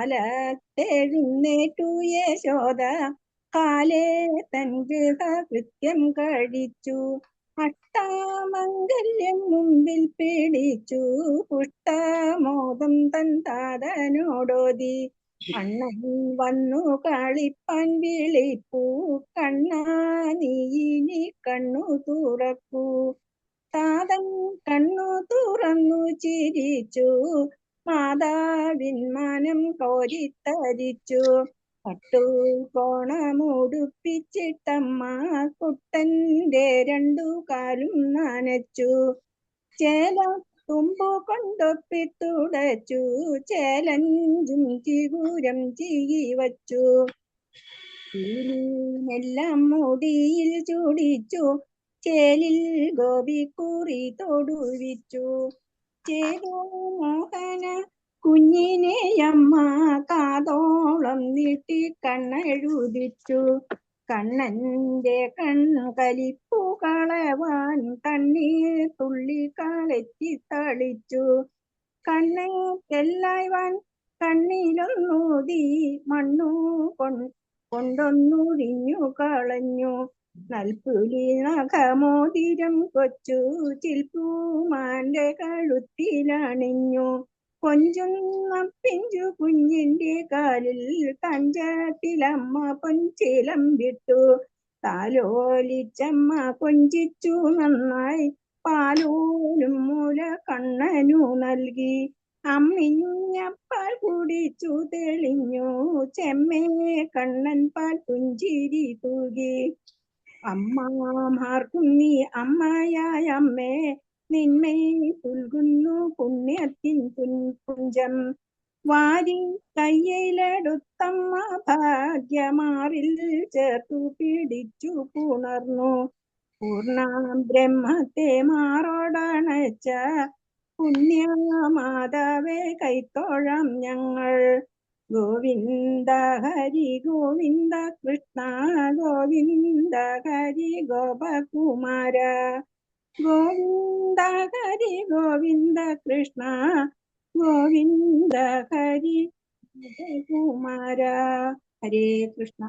കാലത്തെഴുന്നേറ്റു യശോദ കാലേ തൻ ഗൃഹകൃത്യം കഴിച്ചു. അഷ്ടാമംഗല്യം മുമ്പിൽ പിടിച്ചു പുഷ്ടമോദം തൻ താതനോടോതി. അണ്ണൻ വന്നു കളിപ്പാൻ വിളിപ്പൂ കണ്ണാ നീ ഇനി കണ്ണു തുറക്കൂ. താതൻ കണ്ണു തുറന്നു ചിരിച്ചു മാതാവിൻ മനം കോരിത്തരിച്ചു. പട്ടുകോണമുടുപ്പിച്ചിട്ടമ്മ കുട്ടന്റെ രണ്ടു കാലും നനച്ചു. ചേല തുമ്പു കൊണ്ടൊപ്പിത്തുടച്ചു ചേലഞ്ചും ചിഗൂരം ചീകി വച്ചു. എല്ലാം മുടിയിൽ ചൂടിച്ചു ചേലിൽ ഗോപിക്കുറി തൊടുവിച്ചു. ചേതോ മോഹന കുഞ്ഞിനെയമ്മ കാതോളം നീട്ടി കണ്ണെഴുതിച്ചു. കണ്ണന്റെ കലിപ്പു കളവാൻ കണ്ണീർ തുള്ളി കളറ്റി തളിച്ചു. കണ്ണെല്ലായ്വാൻ കണ്ണിലൊന്നൂതി മണ്ണു കൊണ്ടൊന്നുഴിഞ്ഞു കളഞ്ഞു. നൽപുലി നഖമോതിരം കൊച്ചു ചിൽപ്പൂമാന്റെ കഴുത്തിലണിഞ്ഞു. കൊഞ്ചുന്ന പിഞ്ചു കുഞ്ഞിന്റെ കാലിൽ കഞ്ചത്തിലമ്മ പൊൻചിലം വിട്ടു. താലോലിച്ചമ്മ കൊഞ്ചിച്ചു നന്നായി പാലോലും മൂല കണ്ണനു നൽകി. അമ്മിഞ്ഞപ്പാൽ കുടിച്ചു തെളിഞ്ഞു ചെമ്മേ കണ്ണൻ പാൽ പുഞ്ചിരി തൂകി. അമ്മമാർക്കും നീ അമ്മയായ അമ്മേ നിന്മേ പുൽകുന്നു പുണ്യത്തിൻ പുഞ്ചം. വാരി കയ്യിലെടുത്തമ്മ ഭാഗ്യമാറിൽ ചേർത്തു പിടിച്ചു പുണർന്നു. പൂർണ്ണ ബ്രഹ്മത്തെ മാറോടണച്ച പുണ്യമാതാവേ കൈത്തോഴാം ഞങ്ങൾ. ഗോവിന്ദ ഹരി ഗോവിന്ദ കൃഷ്ണ ഗോവിന്ദ ഹരി ഗോപകുമാര. ഗോവിന്ദ ഹരി ഗോവിന്ദ കൃഷ്ണ ഗോവിന്ദ ഹരി ഗോപകുമാര. ഹരേ കൃഷ്ണ.